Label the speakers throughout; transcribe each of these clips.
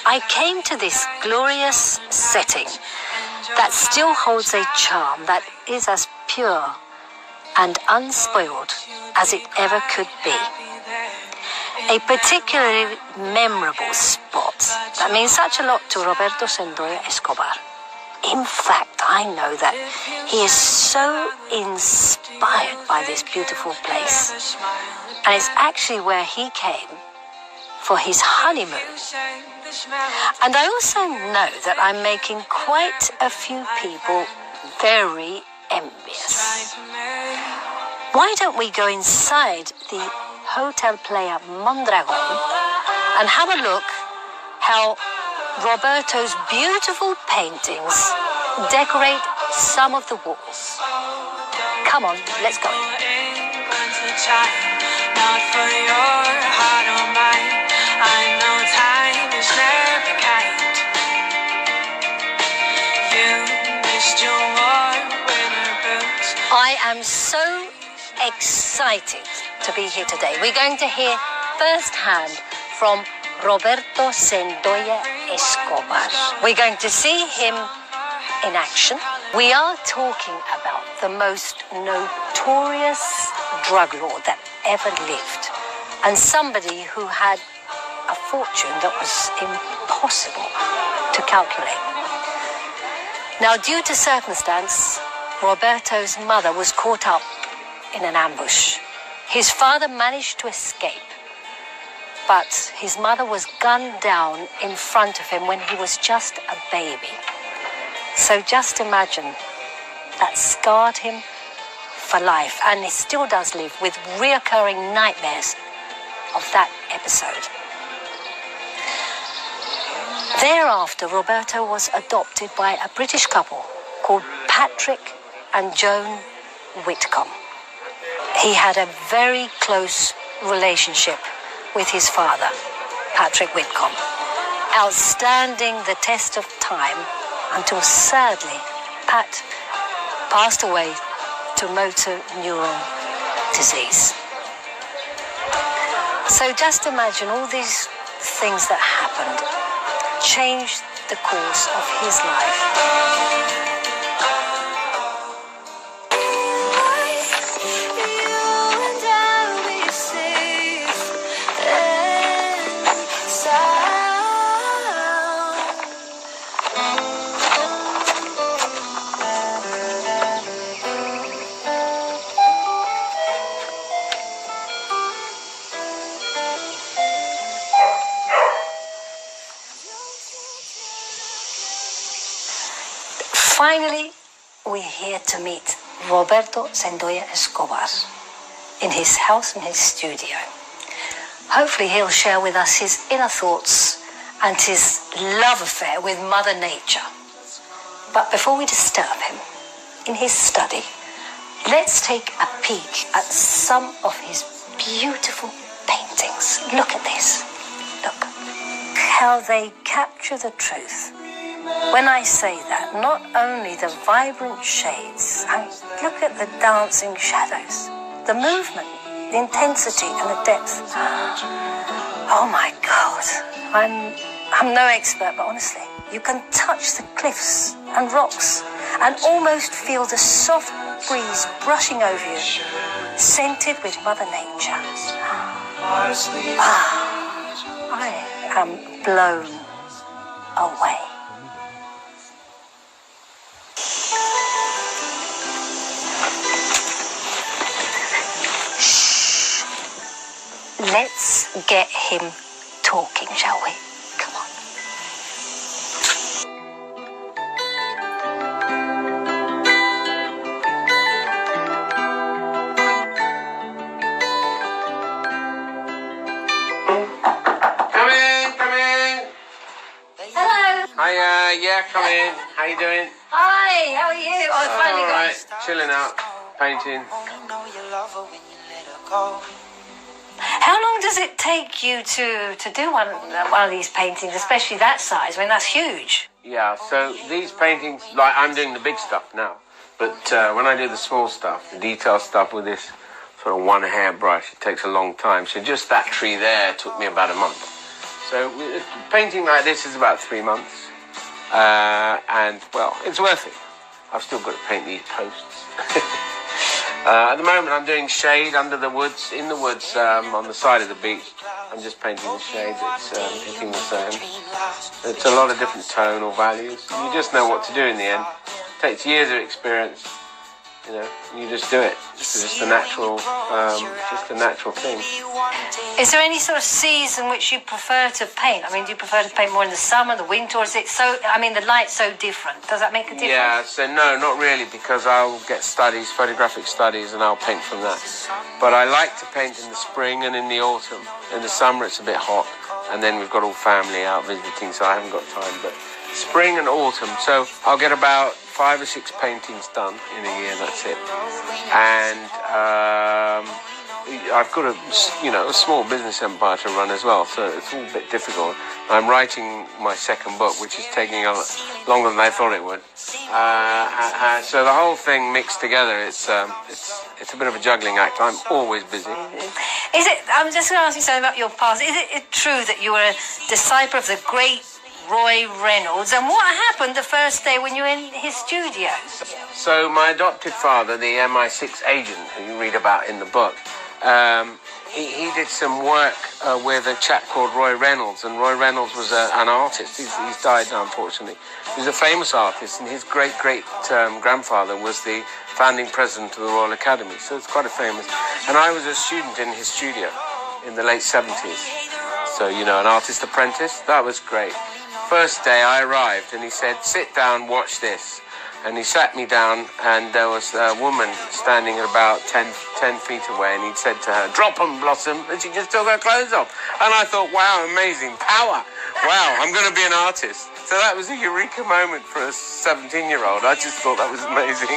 Speaker 1: I came to this glorious setting that still holds a charm that is as pure and unspoiled as it ever could be. A particularly memorable spot that means such a lot to Roberto Sendoya Escobar. In fact, I know that he is so inspired by this beautiful place. And it's actually where he came for his honeymoon. And I also know that I'm making quite a few people very envious. Why don't we go inside the Hotel Playa Mondragon and have a look how Roberto's beautiful paintings decorate some of the walls. Come on, let's go. Not for your heart or mine. I know time is never kind. You missed your warm winter boots. I am so excited to be here today. We're going to hear firsthand from Roberto Sendoya Escobar. We're going to see him in action. We are talking about the most notorious drug lord that ever lived, and somebody who had a fortune that was impossible to calculate. Now, due to circumstance, Roberto's mother was caught up in an ambush. His father managed to escape, but his mother was gunned down in front of him when he was just a baby. So just imagine, that scarred him for life, and he still does live with reoccurring nightmares of that episode. Thereafter, Roberto was adopted by a British couple called Patrick and Joan Whitcomb. He had a very close relationship with his father, Patrick Whitcomb, outstanding the test of time until sadly Pat passed away to motor neuron disease. So just imagine all these things that happened changed the course of his life. Finally, we're here to meet Roberto Sendoya Escobar in his house, in his studio. Hopefully he'll share with us his inner thoughts and his love affair with Mother Nature. But before we disturb him in his study, let's take a peek at some of his beautiful paintings. Look at this. Look how they capture the truth. When I say that, not only the vibrant shades, and look at the dancing shadows, the movement, the intensity and the depth. Oh my God, I'm no expert, but honestly, you can touch the cliffs and rocks and almost feel the soft breeze brushing over you, scented with Mother Nature. I am blown away. Let's get him talking, shall we? Come on.
Speaker 2: Come in.
Speaker 1: Hello.
Speaker 2: Hi, yeah, come in. How you doing?
Speaker 1: Hi, how are you? Oh, I finally got
Speaker 2: right, chilling out, painting.
Speaker 1: How long does it take you to do one of these paintings, especially that size? I mean, that's huge.
Speaker 2: Yeah, so these paintings, like I'm doing the big stuff now, but when I do the small stuff, the detail stuff with this sort of one hairbrush, it takes a long time. So just that tree there took me about a month. So painting like this is about 3 months. And, well, it's worth it. I've still got to paint these posts. At the moment, I'm doing shade under the woods, in the woods, on the side of the beach. I'm just painting the shade that's hitting the sand. It's a lot of different tonal values. You just know what to do in the end. It takes years of experience. You know, you just do it. It's just a natural thing.
Speaker 1: Is there any sort of season which you prefer to paint? I mean, do you prefer to paint more in the summer, the winter, or is it so? I mean, the light's so different. Does that make a difference?
Speaker 2: Yeah. So no, not really, because I'll get studies, photographic studies, and I'll paint from that. But I like to paint in the spring and in the autumn. In the summer, it's a bit hot, and then we've got all family out visiting, so I haven't got time. But spring and autumn, so I'll get about 5 or 6 paintings done in a year. That's it. And I've got a small business empire to run as well, so it's all a bit difficult. I'm writing my second book, which is taking longer than I thought it would. So the whole thing mixed together, it's a bit of a juggling act. I'm always busy.
Speaker 1: Is it? I'm just going to ask you something about your past. Is it true that you were a disciple of the great Roy Reynolds, and what happened the first day when you were in his studio?
Speaker 2: So my adopted father, the MI6 agent who you read about in the book, he did some work with a chap called Roy Reynolds, and Roy Reynolds was an artist. He's died now, unfortunately. He was a famous artist, and his great-great-grandfather was the founding president of the Royal Academy, so it's quite a famous. And I was a student in his studio in the late 70s. So, you know, an artist apprentice, that was great. First day I arrived and he said, sit down, watch this. And he sat me down and there was a woman standing about 10 feet away, and he'd said to her, drop 'em, Blossom, and she just took her clothes off. And I thought, wow, amazing, power. Wow, I'm going to be an artist. So that was a eureka moment for a 17-year-old. I just thought that was amazing.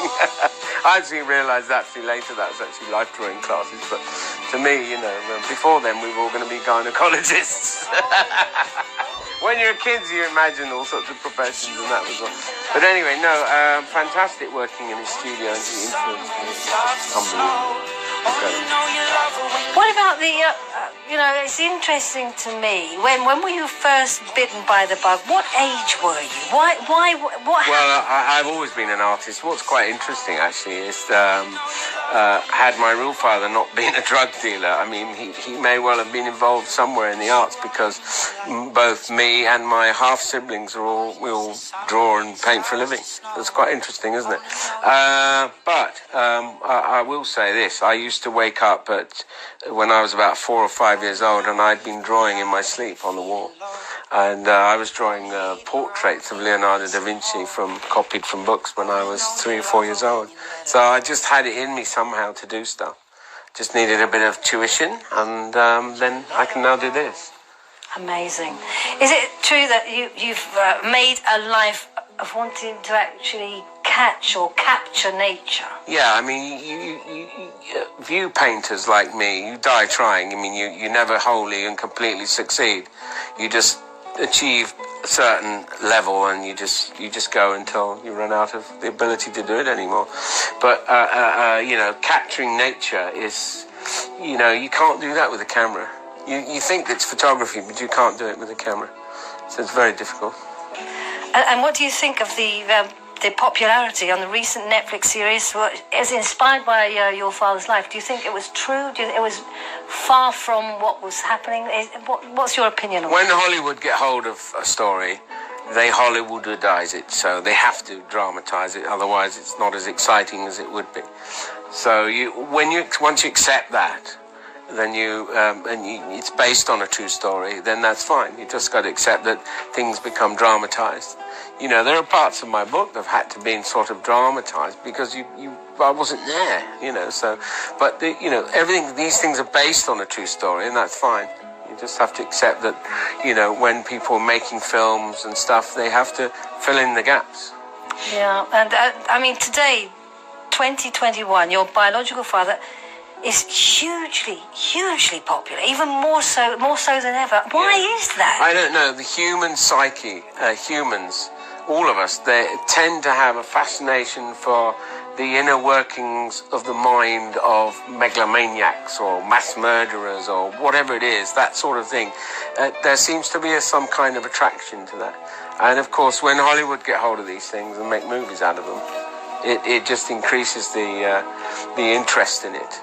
Speaker 2: I actually realised actually later that was actually life drawing classes. But to me, you know, before then we were all going to be gynecologists. When you're kids, you imagine all sorts of professions, and that was all. But anyway, no, fantastic working in his studio, and he influenced me. Unbelievable.
Speaker 1: What about the, it's interesting to me, when were you first bitten by the bug? What age were you? What happened?
Speaker 2: Well, I've always been an artist. What's quite interesting, actually, is had my real father not been a drug dealer, I mean, he may well have been involved somewhere in the arts, because both me and my half-siblings we all draw and paint for a living. That's quite interesting, isn't it? But I will say this. I used to wake up when I was about 4 or 5 years old, and I'd been drawing in my sleep on the wall. And I was drawing portraits of Leonardo da Vinci copied from books when I was 3 or 4 years old. So I just had it in me somehow to do stuff. Just needed a bit of tuition, and then I can now do this.
Speaker 1: Amazing. Is it true that you've made a life of wanting to actually catch or capture nature?
Speaker 2: Yeah, I mean, you view painters like me, you die trying. I mean, you never wholly and completely succeed. You just achieve a certain level, and you just go until you run out of the ability to do it anymore. But capturing nature is, you can't do that with a camera. You think it's photography, but you can't do it with a camera. So it's very difficult.
Speaker 1: And what do you think of the popularity on the recent Netflix series? Is inspired by your father's life? Do you think it was true? Do you think it was far from what was happening? What's your opinion on it?
Speaker 2: When Hollywood get hold of a story, they Hollywoodize it, so they have to dramatize it. Otherwise, it's not as exciting as it would be. So once you accept that, then it's based on a true story, then that's fine. You just got to accept that things become dramatized. There are parts of my book that have had to be sort of dramatized because I wasn't there, so, but everything, these things are based on a true story, and that's fine. You just have to accept that, when people are making films and stuff, they have to fill in the gaps.
Speaker 1: Yeah, and today, 2021, your biological father is hugely popular, even more so than ever. Why is that?
Speaker 2: I don't know. The human psyche, humans all of us, they tend to have a fascination for the inner workings of the mind of megalomaniacs or mass murderers or whatever it is, that sort of thing. There seems to be some kind of attraction to that. And of course, when Hollywood get hold of these things and make movies out of them, it just increases the interest in it.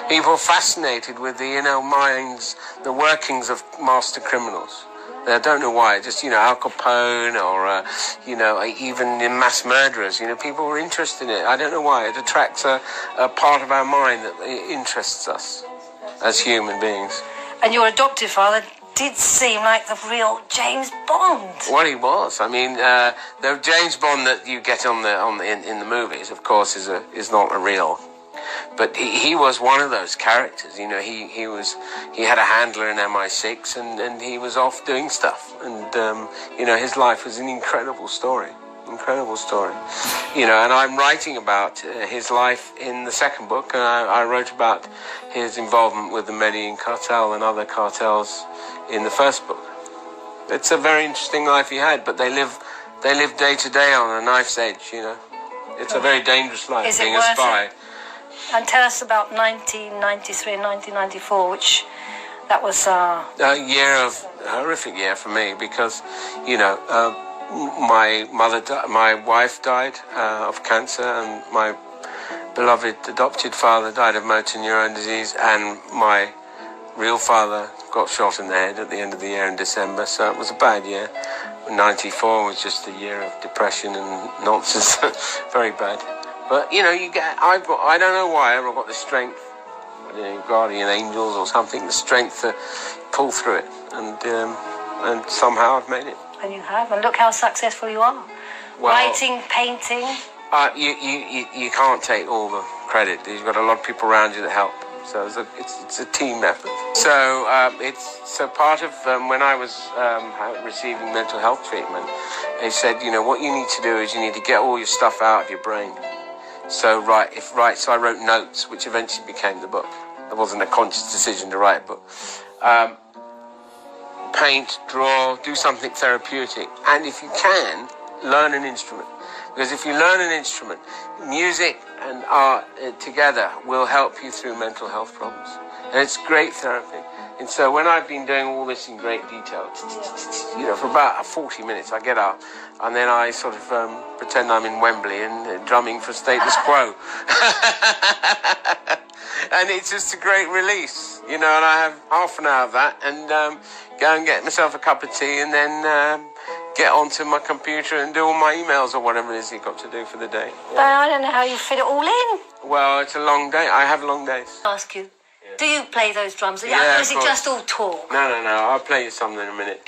Speaker 2: People are fascinated with the inner minds, the workings of master criminals. I don't know why, just, Al Capone or, even in mass murderers, people are interested in it. I don't know why. It attracts a part of our mind that interests us as human beings.
Speaker 1: And your adoptive father did seem like the real James Bond.
Speaker 2: Well, he was. I mean, the James Bond that you get in the movies, of course, is not a real. But he was one of those characters. He had a handler in MI6, and he was off doing stuff. And his life was an incredible story. And I'm writing about his life in the second book. And I wrote about his involvement with the Medellin cartel and other cartels in the first book. It's a very interesting life he had, but they live day to day on a knife's edge. It's a very dangerous life being a spy.
Speaker 1: And tell us about 1993 and 1994, which that was a
Speaker 2: horrific year for me because, my wife died of cancer, and my beloved adopted father died of motor neurone disease, and my real father got shot in the head at the end of the year in December. So it was a bad year. 94 was just a year of depression and nonsense, very bad. But I don't know why I've got the strength, guardian angels or something, the strength to pull through it, and somehow I've made it.
Speaker 1: And you have, and look how successful you are. Well, writing, painting.
Speaker 2: You can't take all the credit. You've got a lot of people around you that help. So it's a team effort. So it's part of when I was receiving mental health treatment, they said, what you need to do is you need to get all your stuff out of your brain. So so I wrote notes, which eventually became the book. It wasn't a conscious decision to write a book. Paint, draw, do something therapeutic, and if you can, learn an instrument. Because if you learn an instrument, music and art together will help you through mental health problems. And it's great therapy. And so when I've been doing all this in great detail, for about 40 minutes, I get up and then I sort of pretend I'm in Wembley and drumming for status quo. And it's just a great release, and I have half an hour of that and go and get myself a cup of tea and then get onto my computer and do all my emails or whatever it is you've got to do for the day. Yeah.
Speaker 1: But I don't know how you fit it all in.
Speaker 2: Well, it's a long day. I have long days.
Speaker 1: I'll ask you, do you play those drums?
Speaker 2: Yeah,
Speaker 1: or is it just all talk?
Speaker 2: No. I'll play you something in a minute.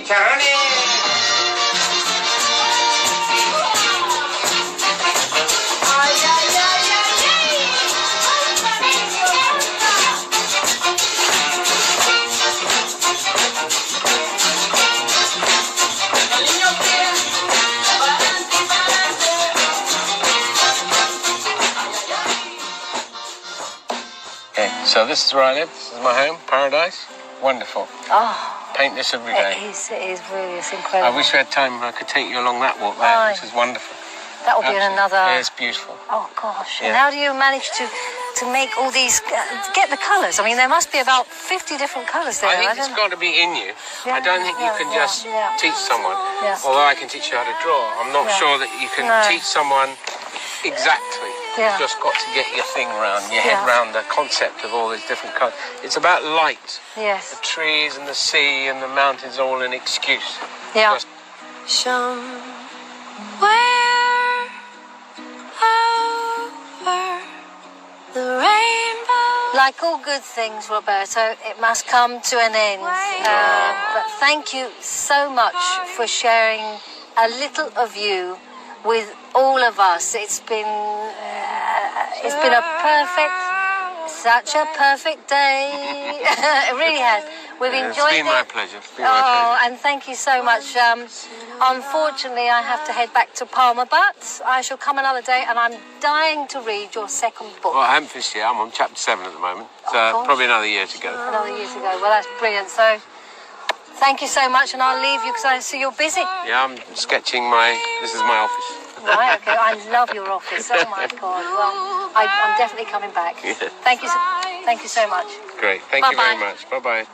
Speaker 2: So this is where I live. This is my home, paradise. Wonderful.
Speaker 1: Oh.
Speaker 2: Paint this every day.
Speaker 1: It is really, it's incredible.
Speaker 2: I wish we had time and I could take you along that walk there. This is wonderful.
Speaker 1: That will be another...
Speaker 2: Yeah, it's beautiful.
Speaker 1: Oh, gosh. Yeah. And how do you manage to make all these... get the colours? I mean, there must be about 50 different colours there.
Speaker 2: I think it's got to be in you. Yeah, I don't think you can just teach someone. Yeah. Although I can teach you how to draw. I'm not sure that you can teach someone exactly.
Speaker 1: Yeah.
Speaker 2: You've just got to get your thing round, your head round the concept of all these different colours. It's about light.
Speaker 1: Yes.
Speaker 2: The trees and the sea and the mountains are all an excuse.
Speaker 1: Yeah.
Speaker 3: Somewhere over the rainbow.
Speaker 1: Like all good things, Roberto, it must come to an end. But thank you so much for sharing a little of you with all of us. It's been such a perfect day. It really has. We've enjoyed it.
Speaker 2: It's been my pleasure. It's been my pleasure.
Speaker 1: And thank you so much. Unfortunately, I have to head back to Palma, but I shall come another day, and I'm dying to read your second book.
Speaker 2: Well, I haven't finished yet. I'm on chapter 7 at the moment. So probably another year to go.
Speaker 1: Another year to go. Well, that's brilliant. So Thank you so much, and I'll leave you because I see you're busy.
Speaker 2: Yeah, I'm sketching this is my office.
Speaker 1: Right, okay. I love your office. Oh, my God. Well, I'm definitely coming back.
Speaker 2: Yeah.
Speaker 1: Thank you so much.
Speaker 2: Great. Thank you very much. Bye-bye.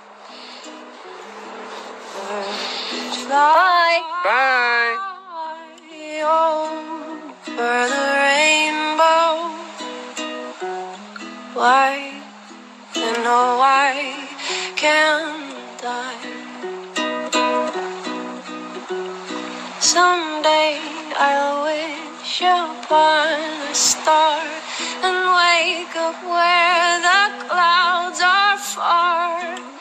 Speaker 1: Bye.
Speaker 2: Bye.
Speaker 3: Over the rainbow, why, and oh, why can't I? Someday I'll wish upon a star and wake up where the clouds are far.